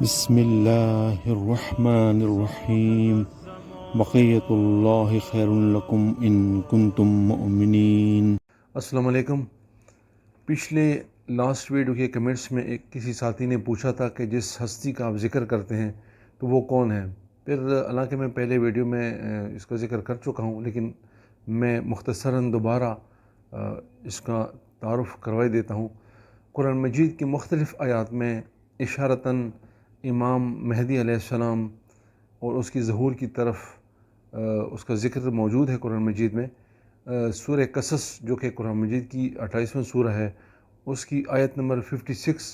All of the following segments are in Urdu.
بسم اللہ الرحمن الرحیم بقیت اللہ خیر لکم ان کنتم مؤمنین۔ السلام علیکم۔ پچھلے لاسٹ ویڈیو کے کمنٹس میں کسی ساتھی نے پوچھا تھا کہ جس ہستی کا آپ ذکر کرتے ہیں تو وہ کون ہے۔ پھر حالانکہ میں پہلے ویڈیو میں اس کا ذکر کر چکا ہوں، لیکن میں مختصراً دوبارہ اس کا تعارف کروائی دیتا ہوں۔ قرآن مجید کی مختلف آیات میں اشارتاً امام مہدی علیہ السلام اور اس کی ظہور کی طرف اس کا ذکر موجود ہے قرآن مجید میں۔ سورہ قصص جو کہ قرآن مجید کی 28واں سورہ ہے، اس کی آیت نمبر 56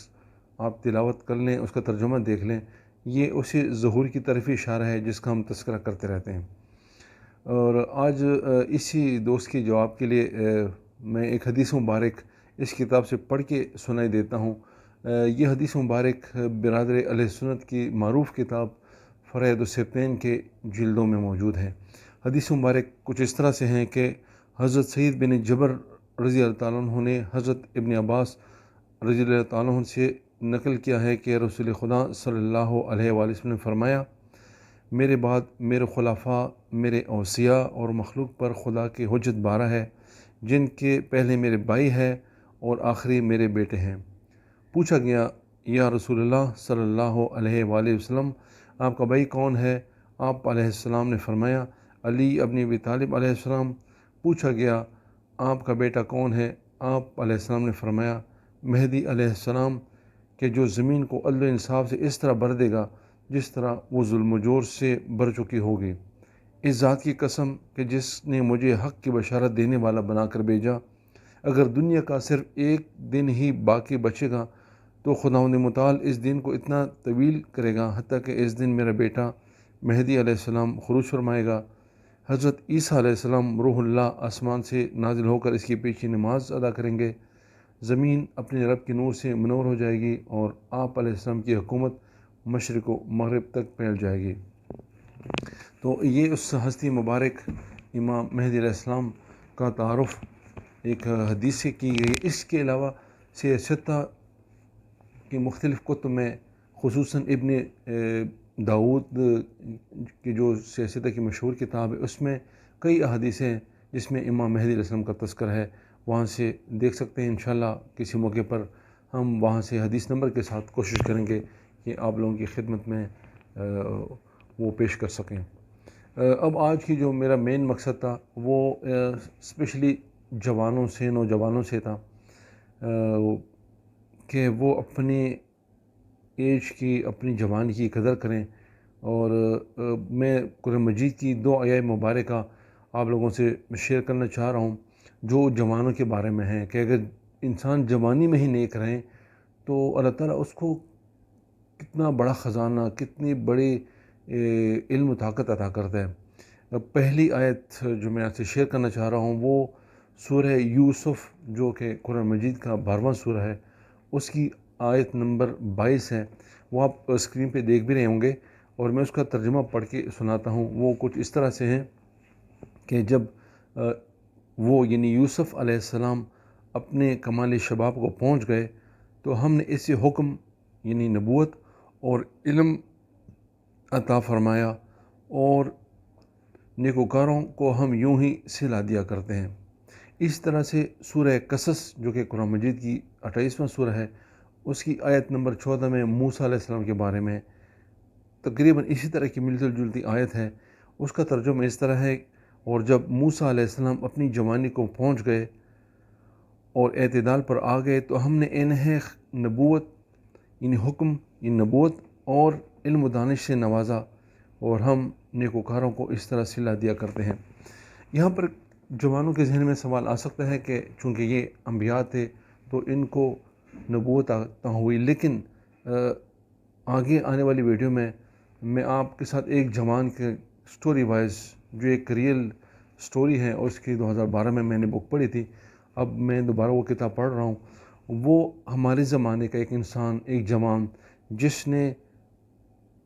آپ تلاوت کر لیں، اس کا ترجمہ دیکھ لیں، یہ اسی ظہور کی طرف اشارہ ہے جس کا ہم تذکرہ کرتے رہتے ہیں۔ اور آج اسی دوست کے جواب کے لیے میں ایک حدیث مبارک اس کتاب سے پڑھ کے سنائی دیتا ہوں۔ یہ حدیث مبارک برادر اہل سنت کی معروف کتاب فرائض الصبتین کے جلدوں میں موجود ہے۔ حدیث مبارک کچھ اس طرح سے ہیں کہ حضرت سعید بن جبر رضی اللہ تعالیٰ عنہ نے حضرت ابن عباس رضی اللہ تعالیٰ عنہ سے نقل کیا ہے کہ رسول خدا صلی اللہ علیہ وآلہ وسلم نے فرمایا، میرے بعد میرے خلفاء میرے اوصیاء اور مخلوق پر خدا کی حجت بارہ ہے، جن کے پہلے میرے بھائی ہے اور آخری میرے بیٹے ہیں۔ پوچھا گیا، یا رسول اللہ صلی اللہ علیہ وآلہ وسلم، آپ کا بھائی کون ہے؟ آپ علیہ السلام نے فرمایا، علی ابن ابی طالب علیہ السلام۔ پوچھا گیا، آپ کا بیٹا کون ہے؟ آپ علیہ السلام نے فرمایا، مہدی علیہ السلام، کہ جو زمین کو عدل و انصاف سے اس طرح بھر دے گا جس طرح وہ ظلم و جور سے بھر چکی ہوگی۔ اس ذات کی قسم کہ جس نے مجھے حق کی بشارت دینے والا بنا کر بھیجا، اگر دنیا کا صرف ایک دن ہی باقی بچے گا تو خداوند متعال اس دن کو اتنا طویل کرے گا حتیٰ کہ اس دن میرا بیٹا مہدی علیہ السلام خروج فرمائے گا۔ حضرت عیسیٰ علیہ السلام روح اللہ آسمان سے نازل ہو کر اس کے پیچھے نماز ادا کریں گے، زمین اپنے رب کے نور سے منور ہو جائے گی اور آپ علیہ السلام کی حکومت مشرق و مغرب تک پھیل جائے گی۔ تو یہ اس ہستی مبارک امام مہدی علیہ السلام کا تعارف ایک حدیث سے کی گئی۔ اس کے علاوہ سیرستہ کی مختلف کتب میں، خصوصاً ابن داود کی جو سیرستہ کی مشہور کتاب ہے، اس میں کئی احادیث ہیں جس میں امام مہدی علیہ السلام کا تذکرہ ہے، وہاں سے دیکھ سکتے ہیں۔ انشاءاللہ کسی موقع پر ہم وہاں سے حدیث نمبر کے ساتھ کوشش کریں گے کہ آپ لوگوں کی خدمت میں وہ پیش کر سکیں۔ اب آج کی جو میرا مین مقصد تھا وہ اسپیشلی جوانوں سے، نوجوانوں سے تھا کہ وہ اپنی ایج کی، اپنی جوانی کی قدر کریں۔ اور میں قرآن مجید کی 2 آیات مبارکہ آپ لوگوں سے شیئر کرنا چاہ رہا ہوں جو جوانوں کے بارے میں ہیں کہ اگر انسان جوانی میں ہی نیک رہیں تو اللہ تعالیٰ اس کو کتنا بڑا خزانہ، کتنی بڑی علم و طاقت عطا کرتا ہے۔ پہلی آیت جو میں آپ سے شیئر کرنا چاہ رہا ہوں وہ سورہ یوسف جو کہ قرآن مجید کا 12واں سورہ ہے، اس کی آیت نمبر 22 ہے۔ وہ آپ اسکرین پہ دیکھ بھی رہے ہوں گے اور میں اس کا ترجمہ پڑھ کے سناتا ہوں۔ وہ کچھ اس طرح سے ہیں کہ جب وہ یعنی یوسف علیہ السلام اپنے کمال شباب کو پہنچ گئے تو ہم نے اسے حکم یعنی نبوت اور علم عطا فرمایا، اور نیکوکاروں کو ہم یوں ہی سلا دیا کرتے ہیں۔ اس طرح سے سورہ قصص جو کہ قرآن مجید کی 28واں سورہ ہے، اس کی آیت نمبر 14 میں موسیٰ علیہ السلام کے بارے میں تقریباً اسی طرح کی ملتی جلتی آیت ہے۔ اس کا ترجمہ اس طرح ہے، اور جب موسیٰ علیہ السلام اپنی جوانی کو پہنچ گئے اور اعتدال پر آ گئے تو ہم نے انہیں نبوت یعنی حکم یعنی نبوت اور علم و دانش سے نوازا، اور ہم نیکوکاروں کو اس طرح سلا دیا کرتے ہیں۔ یہاں پر جوانوں کے ذہن میں سوال آ سکتا ہے کہ چونکہ یہ انبیاء تھے تو ان کو نبوت عطا ہوئی، لیکن آگے آنے والی ویڈیو میں آپ کے ساتھ ایک جوان کے سٹوری وائز جو ایک ریئل سٹوری ہے، اور اس کی 2012 میں نے بک پڑھی تھی، اب میں دوبارہ وہ کتاب پڑھ رہا ہوں۔ وہ ہمارے زمانے کا ایک انسان، ایک جوان جس نے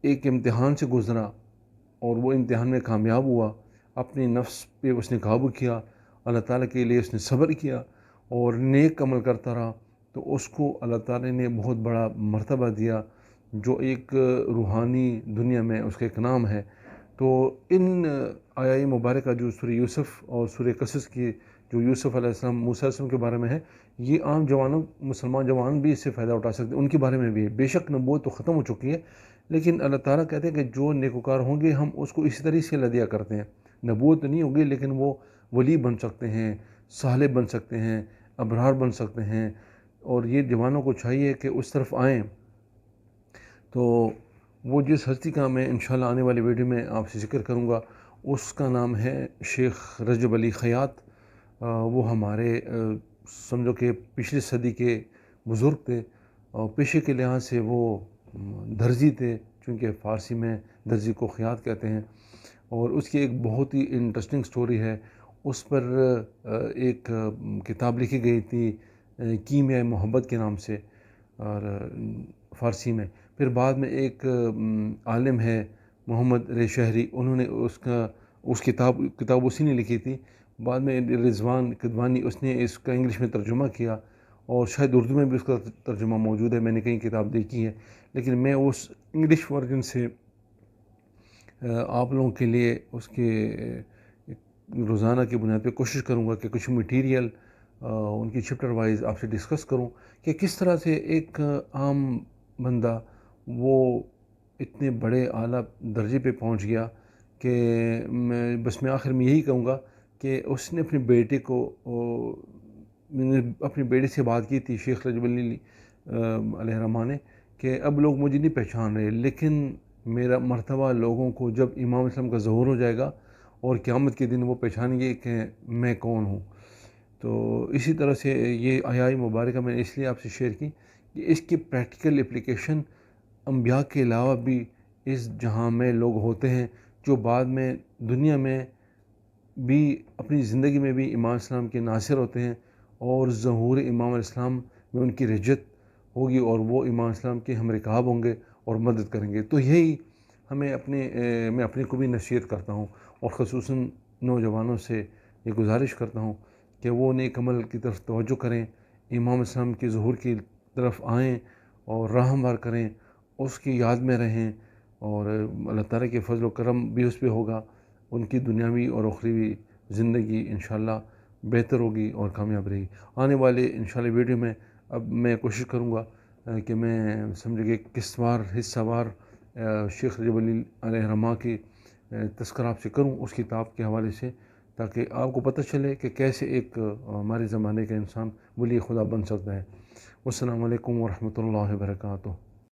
ایک امتحان سے گزرا اور وہ امتحان میں کامیاب ہوا، اپنے نفس پہ اس نے قابو کیا، اللہ تعالیٰ کے لیے اس نے صبر کیا اور نیک عمل کرتا رہا، تو اس کو اللہ تعالیٰ نے بہت بڑا مرتبہ دیا جو ایک روحانی دنیا میں اس کا ایک نام ہے۔ تو ان آیات مبارکہ جو سورہ یوسف اور سورہ قصص کی جو یوسف علیہ السلام، موسیٰ علیہ السلام کے بارے میں ہے، یہ عام جوانوں، مسلمان جوان بھی اس سے فائدہ اٹھا سکتے ہیں، ان کے بارے میں بھی ہے۔ بے شک نبوت تو ختم ہو چکی ہے، لیکن اللہ تعالیٰ کہتے ہیں کہ جو نیکوکار ہوں گے ہم اس کو اسی طریقے سے لدیا کرتے ہیں۔ نبوت نہیں ہوگی لیکن وہ ولی بن سکتے ہیں، صالح بن سکتے ہیں، ابرار بن سکتے ہیں، اور یہ جوانوں کو چاہیے کہ اس طرف آئیں۔ تو وہ جس ہستی کا میں انشاءاللہ آنے والی ویڈیو میں آپ سے ذکر کروں گا، اس کا نام ہے شیخ رجب علی خیاط۔ وہ ہمارے سمجھو کہ پچھلی صدی کے بزرگ تھے، اور پیشے کے لحاظ سے وہ درزی تھے، چونکہ فارسی میں درزی کو خیاط کہتے ہیں۔ اور اس کی ایک بہت ہی انٹرسٹنگ سٹوری ہے، اس پر ایک کتاب لکھی گئی تھی کیمیائے محبت کے نام سے، اور فارسی میں۔ پھر بعد میں ایک عالم ہے محمد رے شہری، انہوں نے اس کتاب اسی نے لکھی تھی۔ بعد میں رضوان کدوانی، اس نے اس کا انگلش میں ترجمہ کیا، اور شاید اردو میں بھی اس کا ترجمہ موجود ہے، میں نے کہیں کتاب دیکھی ہے، لیکن میں اس انگلش ورژن سے آپ لوگوں کے لیے اس کے روزانہ کی بنیاد پہ کوشش کروں گا کہ کچھ مٹیریل ان کی چپٹر وائز آپ سے ڈسکس کروں کہ کس طرح سے ایک عام بندہ وہ اتنے بڑے اعلیٰ درجے پہ پہنچ گیا کہ میں آخر میں یہی کہوں گا کہ اس نے اپنے بیٹے کو، میں نے اپنی بیٹے سے بات کی تھی شیخ رجب علی علیہ الرحمٰ نے، کہ اب لوگ مجھے نہیں پہچان رہے، لیکن میرا مرتبہ لوگوں کو جب امام اسلام کا ظہور ہو جائے گا اور قیامت کے دن وہ پہچانیں گے کہ میں کون ہوں۔ تو اسی طرح سے یہ آیات مبارکہ میں نے اس لیے آپ سے شیئر کی کہ اس کی پریکٹیکل اپلیکیشن انبیاء کے علاوہ بھی اس جہاں میں لوگ ہوتے ہیں جو بعد میں دنیا میں بھی اپنی زندگی میں بھی امام اسلام کے ناصر ہوتے ہیں، اور ظہور امام اسلام میں ان کی رجت ہوگی اور وہ امام اسلام کے ہم رکاب ہوں گے اور مدد کریں گے۔ تو یہی میں اپنے کو بھی نصیحت کرتا ہوں، اور خصوصاً نوجوانوں سے یہ گزارش کرتا ہوں کہ وہ نیک عمل کی طرف توجہ کریں، امام اسلام کے ظہور کی طرف آئیں اور راہ ہموار کریں، اس کی یاد میں رہیں، اور اللہ تعالیٰ کے فضل و کرم بھی اس پہ ہوگا، ان کی دنیاوی اور اخروی زندگی انشاءاللہ بہتر ہوگی اور کامیاب رہے گی۔ آنے والے انشاءاللہ ویڈیو میں اب میں کوشش کروں گا کہ میں سمجھے کہ کس وار حصہ وار شیخ رجب علی علیہ الرحمٰ کی تذکرہ آپ سے کروں اس کتاب کے حوالے سے، تاکہ آپ کو پتہ چلے کہ کیسے ایک ہمارے زمانے کا انسان ولی خدا بن سکتا ہے۔ والسلام علیکم ورحمۃ اللہ وبرکاتہ۔